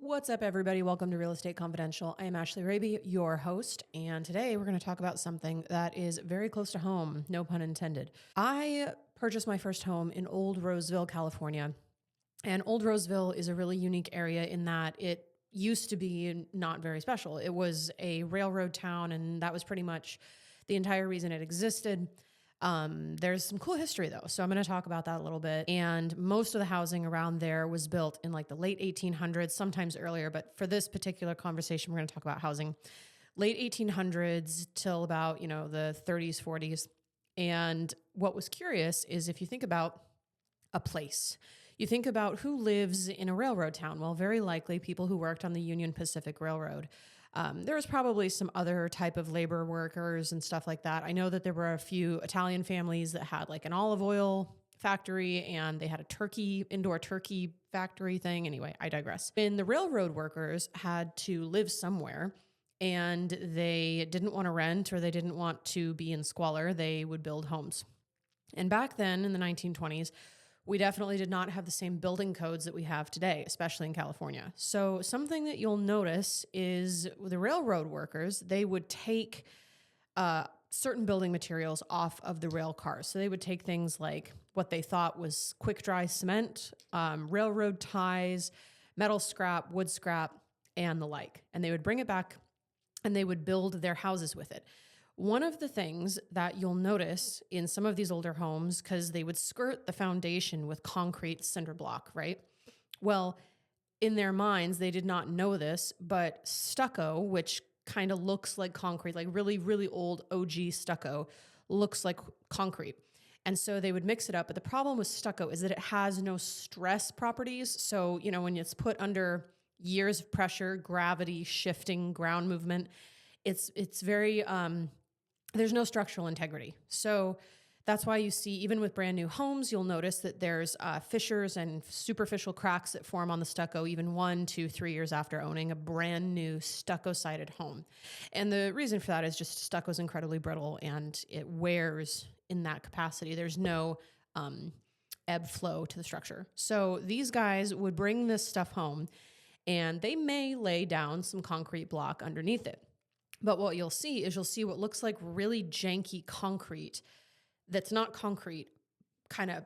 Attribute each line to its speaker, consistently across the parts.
Speaker 1: What's up, everybody? Welcome to Real Estate Confidential. I am Ashley Raby, your host, and today we're going to talk about something that is very close to home, no pun intended. I purchased my first home in Old Roseville, California, and Old Roseville is a really unique area in that it used to be not very special. It was a railroad town, and that was pretty much the entire reason it existed. There's some cool history though. So I'm going to talk about that a little bit. And most of the housing around there was built in like the late 1800s, sometimes earlier. But for this particular conversation, we're going to talk about housing late 1800s till about, the 30s, 40s. And what was curious is if you think about a place, you think about who lives in a railroad town. Well, very likely people who worked on the Union Pacific Railroad. There was probably some other type of labor workers and stuff like that. I know that there were a few Italian families that had like an olive oil factory and they had a indoor turkey factory thing. Anyway, I digress. And the railroad workers had to live somewhere and they didn't want to rent or they didn't want to be in squalor. They would build homes. And back then in the 1920s, we definitely did not have the same building codes that we have today, especially in California. So something that you'll notice is the railroad workers, they would take certain building materials off of the rail cars. So they would take things like what they thought was quick dry cement, railroad ties, metal scrap, wood scrap, and the like. And they would bring it back and they would build their houses with it. One of the things that you'll notice in some of these older homes, because they would skirt the foundation with concrete cinder block, right? Well, in their minds, they did not know this, but stucco, which kind of looks like concrete, like really, really old OG stucco, looks like concrete. And so they would mix it up. But the problem with stucco is that it has no stress properties. So, when it's put under years of pressure, gravity, shifting, ground movement, it's very... there's no structural integrity. So that's why you see, even with brand new homes, you'll notice that there's fissures and superficial cracks that form on the stucco even 1, 2, 3 years after owning a brand new stucco-sided home. And the reason for that is just stucco is incredibly brittle and it wears in that capacity. There's no ebb flow to the structure. So these guys would bring this stuff home and they may lay down some concrete block underneath it. But what you'll see what looks like really janky concrete that's not concrete, kind of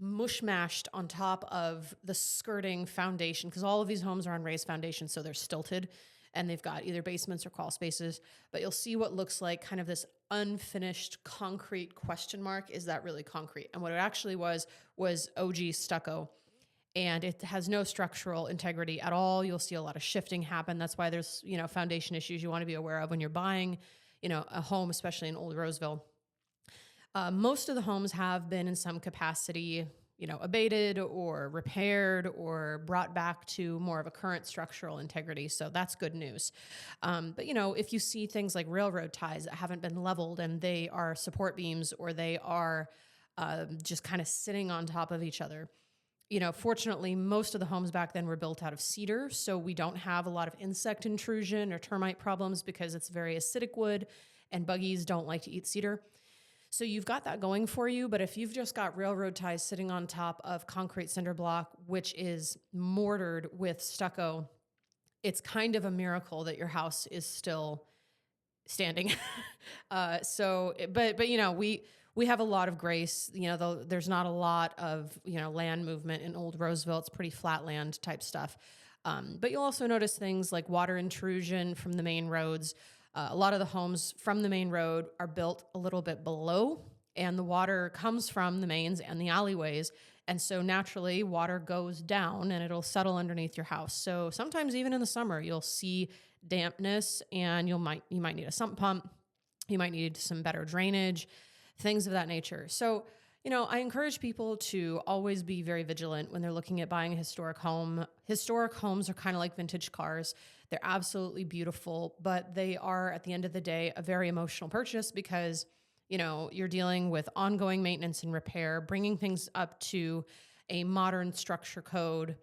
Speaker 1: mush-mashed on top of the skirting foundation, because all of these homes are on raised foundations, so they're stilted, and they've got either basements or crawl spaces. But you'll see what looks like kind of this unfinished concrete question mark. Is that really concrete? And what it actually was OG stucco. And it has no structural integrity at all. You'll see a lot of shifting happen. That's why there's, foundation issues you want to be aware of when you're buying, a home, especially in Old Roseville. Most of the homes have been in some capacity, abated or repaired or brought back to more of a current structural integrity. So that's good news. But, if you see things like railroad ties that haven't been leveled and they are support beams or they are just kind of sitting on top of each other, fortunately, most of the homes back then were built out of cedar, so we don't have a lot of insect intrusion or termite problems because it's very acidic wood and buggies don't like to eat cedar. So you've got that going for you, but if you've just got railroad ties sitting on top of concrete cinder block, which is mortared with stucco, it's kind of a miracle that your house is still standing. We have a lot of grace, though there's not a lot of, land movement in Old Roseville. It's pretty flat land type stuff. But you'll also notice things like water intrusion from the main roads. A lot of the homes from the main road are built a little bit below, and the water comes from the mains and the alleyways. And so naturally water goes down and it'll settle underneath your house. So sometimes even in the summer, you'll see dampness and you might need a sump pump. You might need some better drainage, things of that nature. So, I encourage people to always be very vigilant when they're looking at buying a historic home. Historic homes are kind of like vintage cars. They're absolutely beautiful, but they are, at the end of the day, a very emotional purchase because, you're dealing with ongoing maintenance and repair, bringing things up to a modern structure code.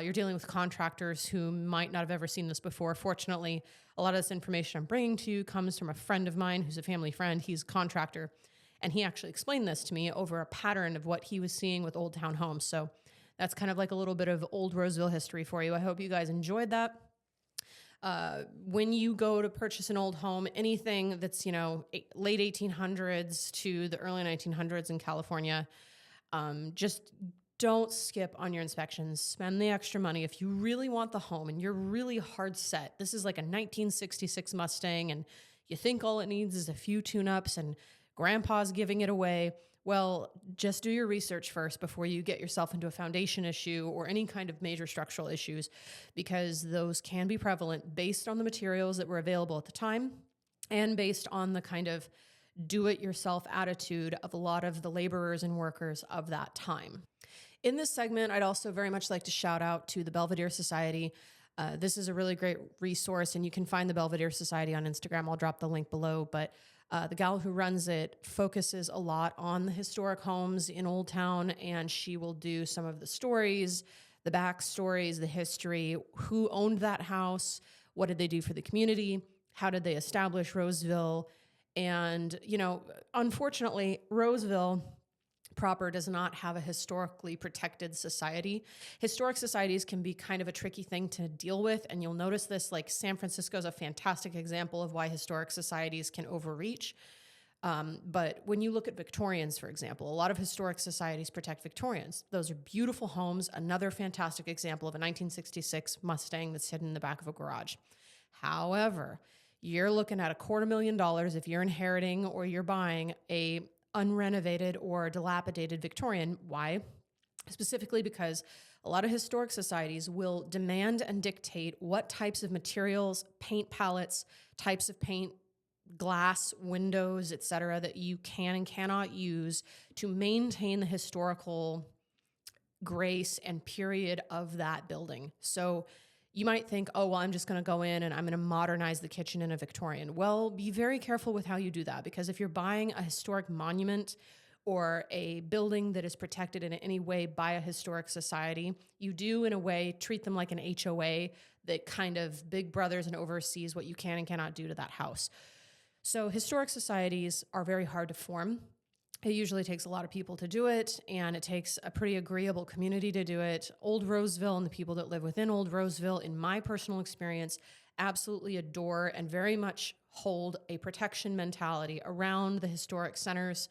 Speaker 1: You're dealing with contractors who might not have ever seen this before. Fortunately, a lot of this information I'm bringing to you comes from a friend of mine who's a family friend. He's a contractor. And he actually explained this to me over a pattern of what he was seeing with Old Town homes. So That's kind of like a little bit of Old Roseville history for you. I hope you guys enjoyed that. When you go to purchase an old home, anything that's, late 1800s to the early 1900s in California, just don't skip on your inspections. Spend the extra money. If you really want the home and you're really hard set, this is like a 1966 Mustang and you think all it needs is a few tune-ups and grandpa's giving it away. Well, just do your research first before you get yourself into a foundation issue or any kind of major structural issues, because those can be prevalent based on the materials that were available at the time and based on the kind of do-it-yourself attitude of a lot of the laborers and workers of that time. In this segment, I'd also very much like to shout out to the Belvedere Society. This is a really great resource, and you can find the Belvedere Society on Instagram. I'll drop the link below, but the gal who runs it focuses a lot on the historic homes in Old Town, and she will do some of the stories, the backstories, the history, who owned that house, what did they do for the community, how did they establish Roseville, and, unfortunately, Roseville proper does not have a historically protected society. Historic societies can be kind of a tricky thing to deal with, and you'll notice this, like San Francisco is a fantastic example of why historic societies can overreach. But when you look at Victorians, for example, a lot of historic societies protect Victorians. Those are beautiful homes. Another fantastic example of a 1966 Mustang that's hidden in the back of a garage. However, you're looking at $250,000 if you're inheriting or you're buying a unrenovated or dilapidated Victorian. Why? Specifically because a lot of historic societies will demand and dictate what types of materials, paint palettes, types of paint, glass, windows, etc., that you can and cannot use to maintain the historical grace and period of that building. So you might think, oh, well, I'm just going to go in and I'm going to modernize the kitchen in a Victorian. Well, be very careful with how you do that, because if you're buying a historic monument or a building that is protected in any way by a historic society, you do in a way treat them like an HOA that kind of big brothers and oversees what you can and cannot do to that house. So historic societies are very hard to form. It usually takes a lot of people to do it, and it takes a pretty agreeable community to do it. Old Roseville and the people that live within Old Roseville, in my personal experience, absolutely adore and very much hold a protection mentality around the historic centers.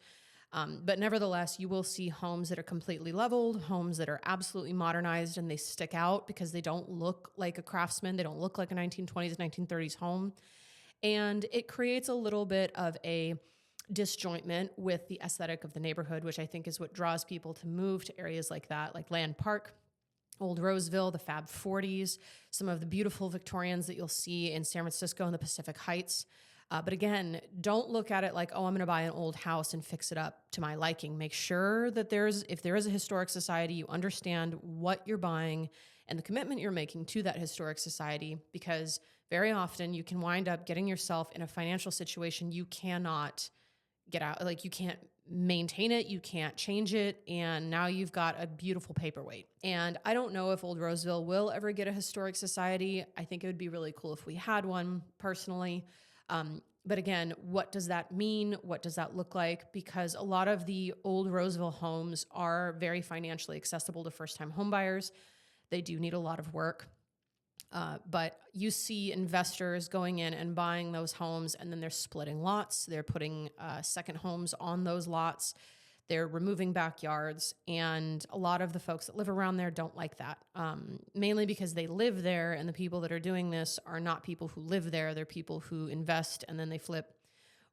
Speaker 1: But nevertheless, you will see homes that are completely leveled, homes that are absolutely modernized, and they stick out because they don't look like a craftsman. They don't look like a 1920s, 1930s home. And it creates a little bit of a disjointment with the aesthetic of the neighborhood, which I think is what draws people to move to areas like that, like Land Park, Old Roseville, the Fab 40s, some of the beautiful Victorians that you'll see in San Francisco and the Pacific Heights. But again, don't look at it like, oh, I'm going to buy an old house and fix it up to my liking. Make sure that if there is a historic society, you understand what you're buying and the commitment you're making to that historic society, because very often you can wind up getting yourself in a financial situation you cannot get out. Like, you can't maintain it, you can't change it, and now you've got a beautiful paperweight. And I don't know if Old Roseville will ever get a historic society. I think it would be really cool if we had one, personally. But again, what does that mean? What does that look like? Because a lot of the Old Roseville homes are very financially accessible to first-time homebuyers. They do need a lot of work. But you see investors going in and buying those homes, and then they're splitting lots. They're putting second homes on those lots. They're removing backyards. And a lot of the folks that live around there don't like that, mainly because they live there, and the people that are doing this are not people who live there. They're people who invest and then they flip,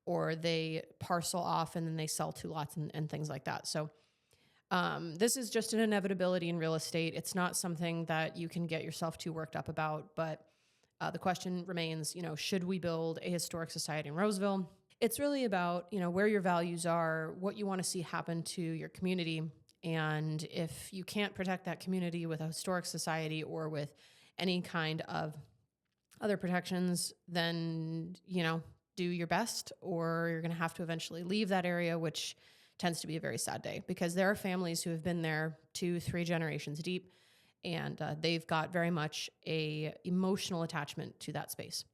Speaker 1: or they parcel off and then they sell two lots and things like that. So this is just an inevitability in real estate. It's not something that you can get yourself too worked up about, but the question remains, should we build a historic society in Roseville? It's really about, where your values are, what you want to see happen to your community. And if you can't protect that community with a historic society or with any kind of other protections, then, do your best, or you're going to have to eventually leave that area, which tends to be a very sad day, because there are families who have been there 2-3 generations deep, and they've got very much a emotional attachment to that space.